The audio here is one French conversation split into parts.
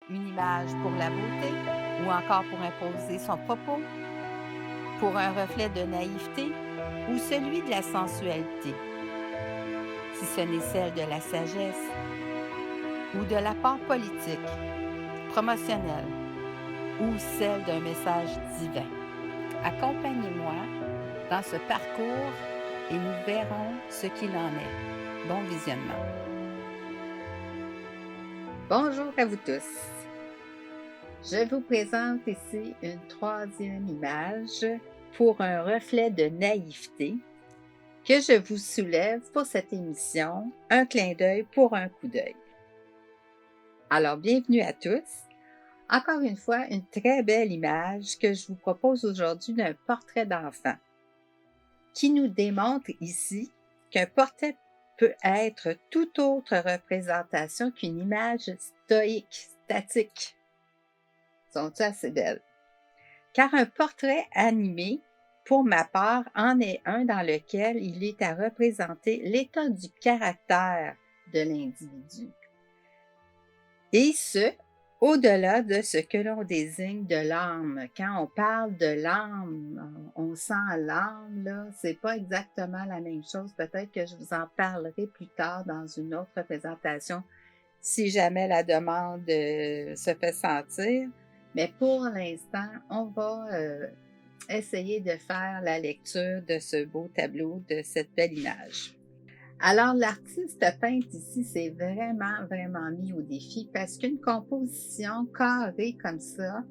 Une image pour la beauté ou encore pour imposer son propos, pour un reflet de naïveté ou celui de la sensualité, si ce n'est celle de la sagesse ou de l'apport politique, promotionnel ou celle d'un message divin. Accompagnez-moi dans ce parcours et nous verrons ce qu'il en est. Bon visionnement. Bonjour à vous tous. Je vous présente ici une troisième image pour un reflet de naïveté que je vous soulève pour cette émission, un clin d'œil pour un coup d'œil. Alors, bienvenue à tous. Encore une fois, une très belle image que je vous propose aujourd'hui d'un portrait d'enfant qui nous démontre ici qu'un portrait peut être toute autre représentation qu'une image stoïque, statique. Sont-ils assez belles? Car un portrait animé, pour ma part, en est un dans lequel il est à représenter l'état du caractère de l'individu. Et ce, au-delà de ce que l'on désigne de l'âme. Quand on parle de l'âme, on sent l'âme, là, c'est pas exactement la même chose. Peut-être que je vous en parlerai plus tard dans une autre présentation, si jamais la demande se fait sentir. Mais pour l'instant, on va essayer de faire la lecture de ce beau tableau, de cette belle image. Alors, l'artiste peintre ici s'est vraiment mis au défi parce qu'une composition carrée comme ça,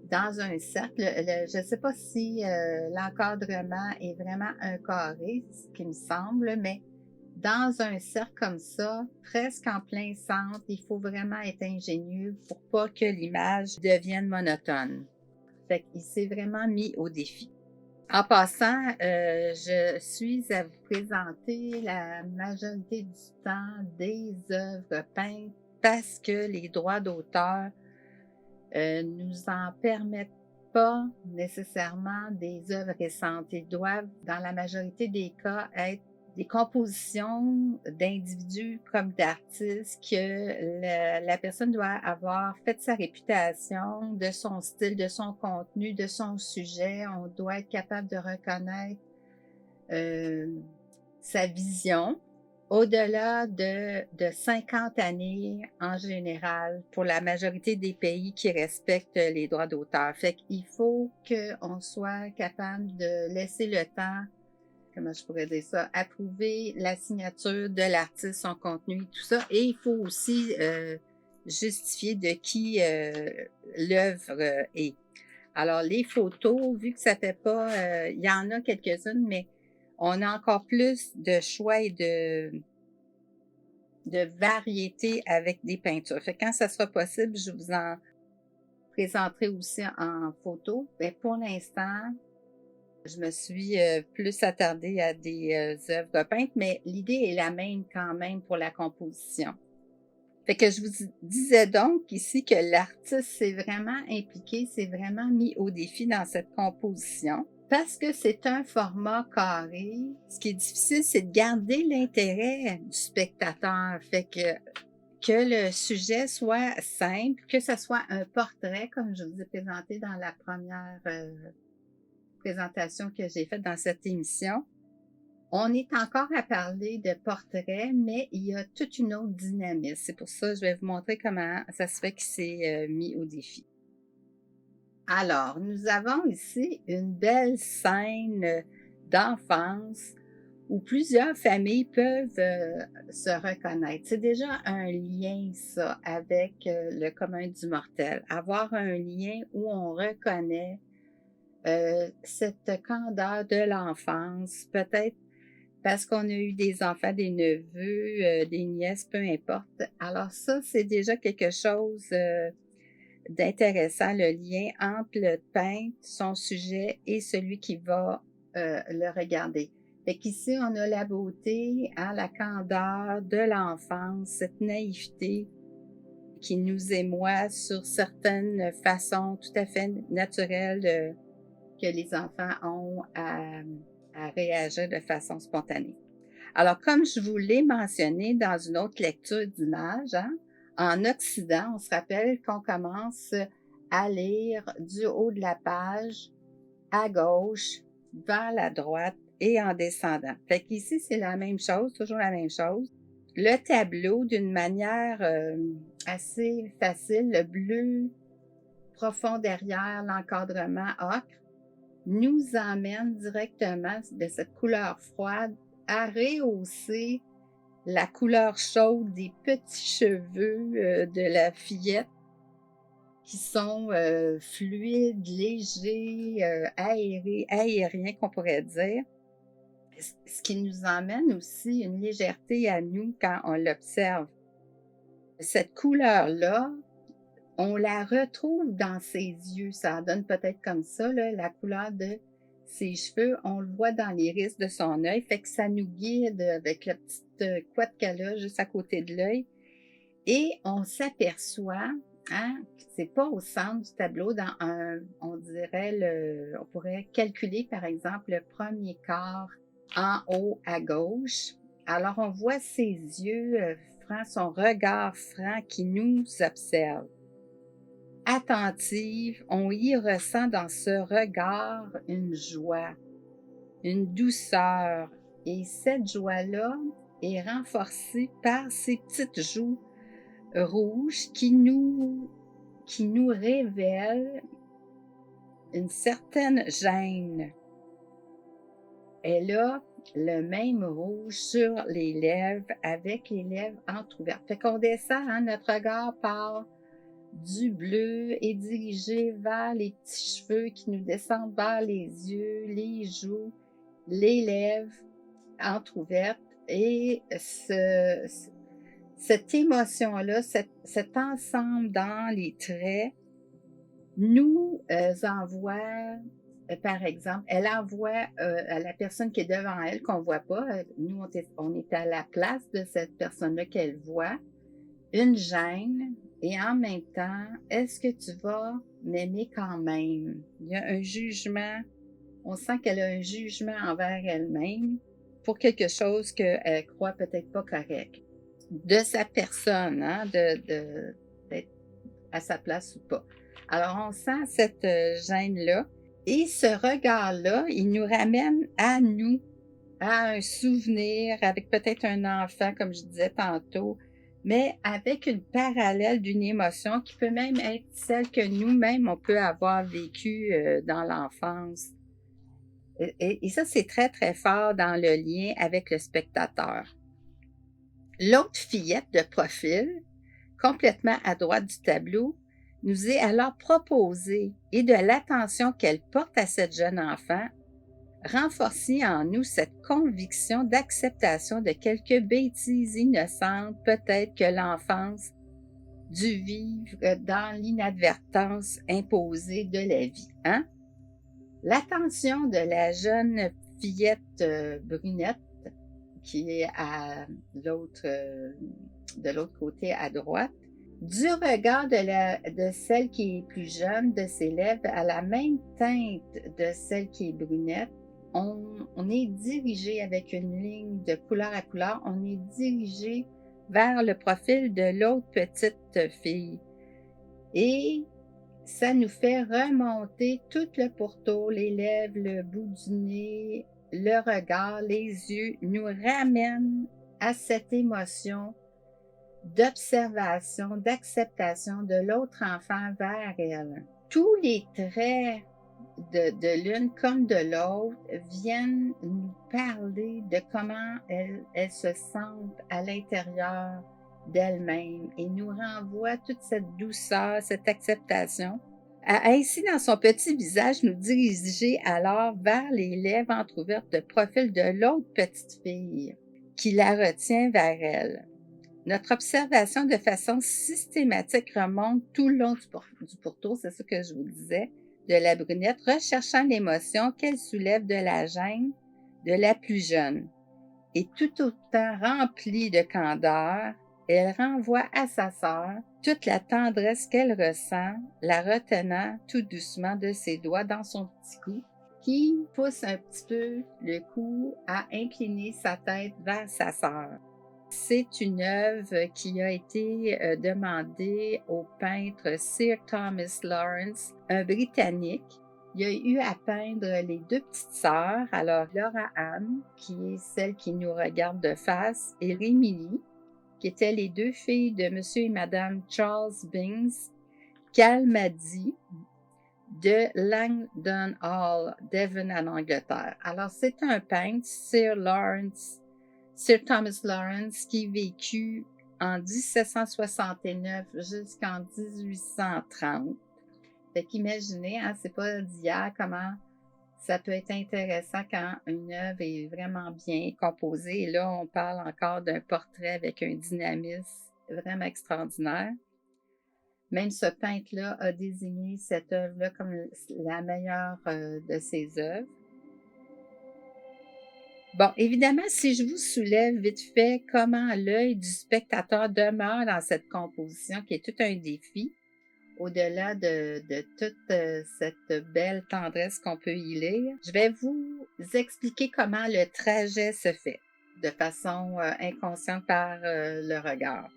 dans un cercle, je ne sais pas si l'encadrement est vraiment un carré, ce qui me semble, mais dans un cercle comme ça, presque en plein centre, il faut vraiment être ingénieux pour pas que l'image devienne monotone. Fait qu'il s'est vraiment mis au défi. En passant, je suis à vous présenter la majorité du temps des œuvres peintes parce que les droits d'auteur nous en permettent pas nécessairement des œuvres récentes. Ils doivent, dans la majorité des cas, être des compositions d'individus comme d'artistes que la personne doit avoir fait sa réputation, de son style, de son contenu, de son sujet. On doit être capable de reconnaître euh, sa vision au-delà de 50 années en général pour la majorité des pays qui respectent les droits d'auteur. Fait qu'il faut qu'on soit capable de laisser le temps, comment je pourrais dire ça, approuver la signature de l'artiste, son contenu, tout ça. Et il faut aussi justifier de qui l'œuvre est. Alors, les photos, vu que ça fait pas, il y en a quelques-unes, mais on a encore plus de choix et de variété avec des peintures. Fait que quand ça sera possible, je vous en présenterai aussi en photo. Mais pour l'instant, je me suis plus attardée à des œuvres peintes, mais l'idée est la même quand même pour la composition. Fait que je vous disais donc ici que l'artiste s'est vraiment impliqué, s'est vraiment mis au défi dans cette composition parce que c'est un format carré. Ce qui est difficile, c'est de garder l'intérêt du spectateur. Fait que le sujet soit simple, que ce soit un portrait, comme je vous ai présenté dans la première présentation que j'ai faite dans cette émission. On est encore à parler de portrait, mais il y a toute une autre dynamique. C'est pour ça que je vais vous montrer comment ça se fait qu'il s'est mis au défi. Alors, nous avons ici une belle scène d'enfance où plusieurs familles peuvent se reconnaître. C'est déjà un lien, ça, avec le commun du mortel. Avoir un lien où on reconnaît cette candeur de l'enfance, peut-être parce qu'on a eu des enfants, des neveux, des nièces, peu importe. Alors ça, c'est déjà quelque chose d'intéressant, le lien entre le peintre, son sujet et celui qui va le regarder. Fait qu'ici, on a la beauté, hein, la candeur de l'enfance, cette naïveté qui nous émoit sur certaines façons tout à fait naturelles que les enfants ont à réagir de façon spontanée. Alors, comme je vous l'ai mentionné dans une autre lecture d'image, hein, En Occident, on se rappelle qu'on commence à lire du haut de la page à gauche, vers la droite et en descendant. Fait qu'ici, c'est la même chose, toujours la même chose. Le tableau, d'une manière assez facile, le bleu profond derrière l'encadrement ocre, nous emmène directement de cette couleur froide à rehausser la couleur chaude des petits cheveux de la fillette qui sont fluides, légers, aériens qu'on pourrait dire. Ce qui nous emmène aussi une légèreté à nous quand on l'observe. Cette couleur-là, on la retrouve dans ses yeux. Ça donne peut-être comme ça, là, la couleur de ses cheveux. On le voit dans l'iris de son œil, fait que ça nous guide avec la petite couette qu'elle a juste à côté de l'œil. Et on s'aperçoit, hein, c'est pas au centre du tableau, on dirait, on pourrait calculer par exemple le premier quart en haut à gauche. Alors on voit ses yeux francs, son regard franc qui nous observe. Attentive, on y ressent dans ce regard une joie, une douceur. Et cette joie-là est renforcée par ces petites joues rouges qui nous révèlent une certaine gêne. Elle a le même rouge sur les lèvres avec les lèvres entrouvertes. Fait qu'on descend, hein, notre regard part du bleu est dirigé vers les petits cheveux qui nous descendent vers les yeux, les joues, les lèvres entrouvertes et cette émotion-là, cet ensemble dans les traits nous envoie, par exemple, elle envoie à la personne qui est devant elle, qu'on ne voit pas, nous on est à la place de cette personne-là qu'elle voit, une gêne et en même temps, est-ce que tu vas m'aimer quand même? Il y a un jugement, on sent qu'elle a un jugement envers elle-même pour quelque chose qu'elle croit peut-être pas correct. De sa personne, hein, d'être à sa place ou pas. Alors, on sent cette gêne-là. Et ce regard-là, il nous ramène à nous, à un souvenir avec peut-être un enfant, comme je disais tantôt, mais avec une parallèle d'une émotion qui peut même être celle que nous-mêmes, on peut avoir vécue dans l'enfance. Et ça, c'est très, très fort dans le lien avec le spectateur. L'autre fillette de profil, complètement à droite du tableau, nous est alors proposée et de l'attention qu'elle porte à cette jeune enfant, renforcer en nous cette conviction d'acceptation de quelques bêtises innocentes, peut-être que l'enfance dut vivre dans l'inadvertance imposée de la vie. Hein? L'attention de la jeune fillette brunette qui est de l'autre côté à droite, du regard de celle qui est plus jeune, de ses lèvres, à la même teinte de celle qui est brunette, on est dirigé avec une ligne de couleur à couleur, on est dirigé vers le profil de l'autre petite fille. Et ça nous fait remonter tout le pourtour, les lèvres, le bout du nez, le regard, les yeux, nous ramènent à cette émotion d'observation, d'acceptation de l'autre enfant vers elle. Tous les traits de l'une comme de l'autre viennent nous parler de comment elles se sentent à l'intérieur d'elle-même et nous renvoient toute cette douceur, cette acceptation. À ainsi, dans son petit visage, nous diriger alors vers les lèvres entrouvertes de profil de l'autre petite fille qui la retient vers elle. Notre observation de façon systématique remonte tout le long du pourtour, c'est ce que je vous disais, de la brunette, recherchant l'émotion qu'elle soulève de la gêne de la plus jeune. Et tout autant remplie de candeur, elle renvoie à sa sœur toute la tendresse qu'elle ressent, la retenant tout doucement de ses doigts dans son petit cou, qui pousse un petit peu le cou à incliner sa tête vers sa sœur. C'est une œuvre qui a été demandée au peintre Sir Thomas Lawrence, un Britannique. Il a eu à peindre les deux petites sœurs, alors Laura Ann, qui est celle qui nous regarde de face, et Rémilie, qui étaient les deux filles de Monsieur et Madame Charles Bings Kalmadi de Langdon Hall, Devon, en Angleterre. Alors, c'est un peintre, Sir Thomas Lawrence, qui vécut en 1769 jusqu'en 1830. Fait qu'imaginez, hein, c'est pas d'hier comment ça peut être intéressant quand une œuvre est vraiment bien composée. Et là, on parle encore d'un portrait avec un dynamisme vraiment extraordinaire. Même ce peintre-là a désigné cette œuvre-là comme la meilleure de ses œuvres. Bon, évidemment, si je vous soulève vite fait comment l'œil du spectateur demeure dans cette composition, qui est tout un défi, au-delà de toute cette belle tendresse qu'on peut y lire, je vais vous expliquer comment le trajet se fait de façon inconsciente par le regard.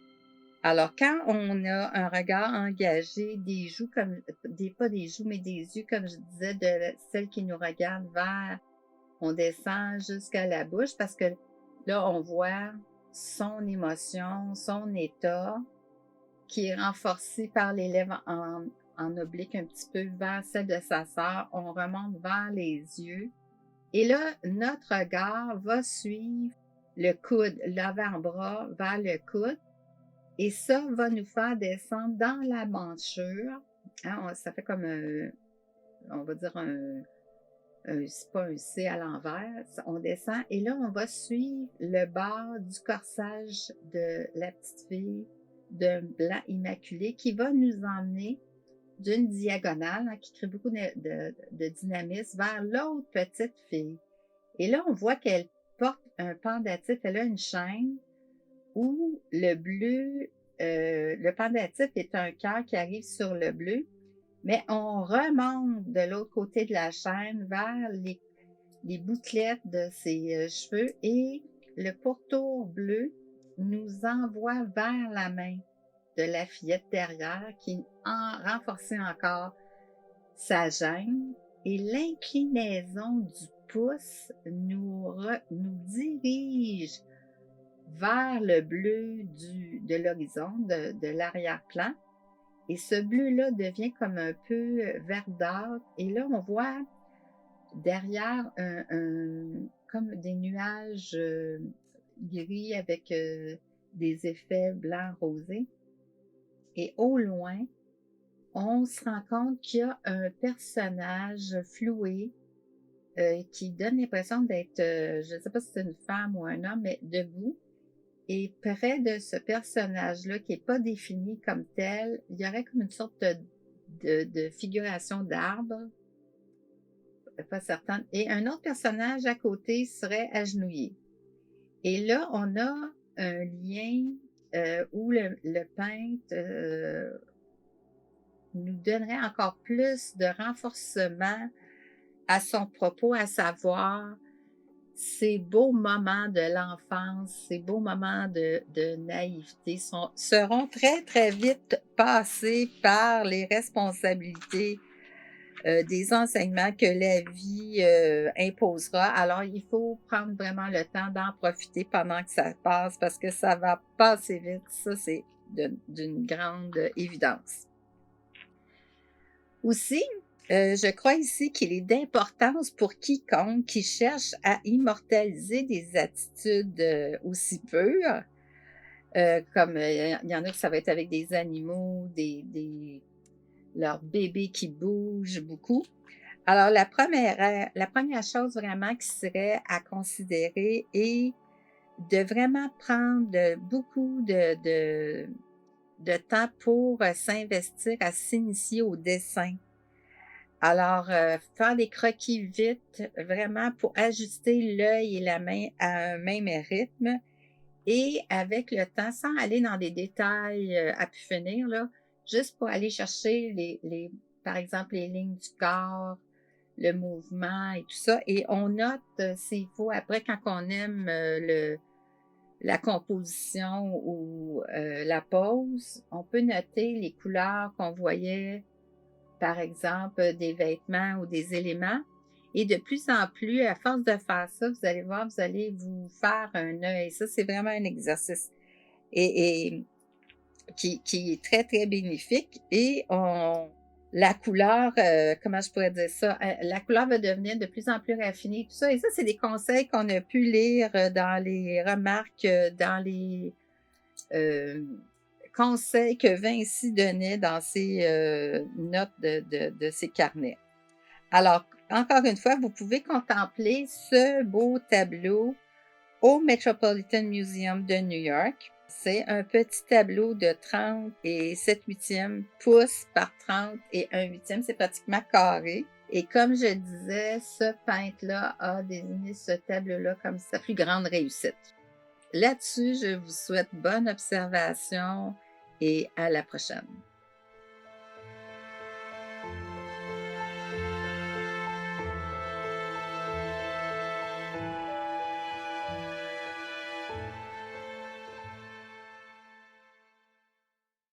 Alors, quand on a un regard engagé, des joues comme, pas des joues, mais des yeux, comme je disais, de celle qui nous regarde vers, on descend jusqu'à la bouche parce que là, on voit son émotion, son état, qui est renforcé par les lèvres en oblique un petit peu vers celle de sa sœur. On remonte vers les yeux. Et là, notre regard va suivre le coude, l'avant-bras vers le coude. Et ça va nous faire descendre dans la manchure. Hein, ça fait comme on va dire c'est pas un C à l'envers. On descend et là, on va suivre le bord du corsage de la petite fille d'un blanc immaculé qui va nous emmener d'une diagonale, hein, qui crée beaucoup de dynamisme, vers l'autre petite fille. Et là, on voit qu'elle porte un pendentif. Elle a une chaîne où le pendentif est un cœur qui arrive sur le bleu, mais on remonte de l'autre côté de la chaîne vers les bouclettes de ses cheveux et le pourtour bleu nous envoie vers la main de la fillette derrière qui renforçait encore sa gêne et l'inclinaison du pouce nous dirige vers le bleu de l'horizon, de l'arrière-plan. Et ce bleu-là devient comme un peu verdâtre. Et là, on voit derrière comme des nuages gris avec des effets blancs rosés. Et au loin, on se rend compte qu'il y a un personnage floué qui donne l'impression d'être, je ne sais pas si c'est une femme ou un homme, mais debout. Et près de ce personnage-là, qui n'est pas défini comme tel, il y aurait comme une sorte de figuration d'arbre, pas certaine. Et un autre personnage à côté serait agenouillé. Et là, on a un lien où le peintre nous donnerait encore plus de renforcement à son propos, à savoir ces beaux moments de l'enfance, ces beaux moments de naïveté seront très, très vite passés par les responsabilités des enseignements que la vie imposera. Alors, il faut prendre vraiment le temps d'en profiter pendant que ça passe parce que ça va passer vite. Ça, c'est d'une grande évidence. Aussi, je crois ici qu'il est d'importance pour quiconque qui cherche à immortaliser des attitudes aussi pures, comme il y en a que ça va être avec des animaux, leurs bébés qui bougent beaucoup. Alors, la première chose vraiment qui serait à considérer est de vraiment prendre beaucoup de temps pour s'investir à s'initier au dessin. Alors, faire des croquis vite, vraiment pour ajuster l'œil et la main à un même rythme et avec le temps, sans aller dans des détails à pu finir, là, juste pour aller chercher par exemple, les lignes du corps, le mouvement et tout ça. Et on note s'il faut, après, quand on aime la composition ou la pose, on peut noter les couleurs qu'on voyait, par exemple, des vêtements ou des éléments. Et de plus en plus, à force de faire ça, vous allez voir, vous allez vous faire un œil. Ça, c'est vraiment un exercice et qui est très, très bénéfique. Et la couleur, comment je pourrais dire ça? La couleur va devenir de plus en plus raffinée, tout ça. Et ça, c'est des conseils qu'on a pu lire dans les remarques, dans les conseils que Vinci donnait dans ses notes de ses carnets. Alors, encore une fois, vous pouvez contempler ce beau tableau au Metropolitan Museum de New York. C'est un petit tableau de 30 et 7/8 pouces par 30 et 1/8. C'est pratiquement carré. Et comme je disais, ce peintre-là a désigné ce tableau-là comme sa plus grande réussite. Là-dessus, je vous souhaite bonne observation et à la prochaine.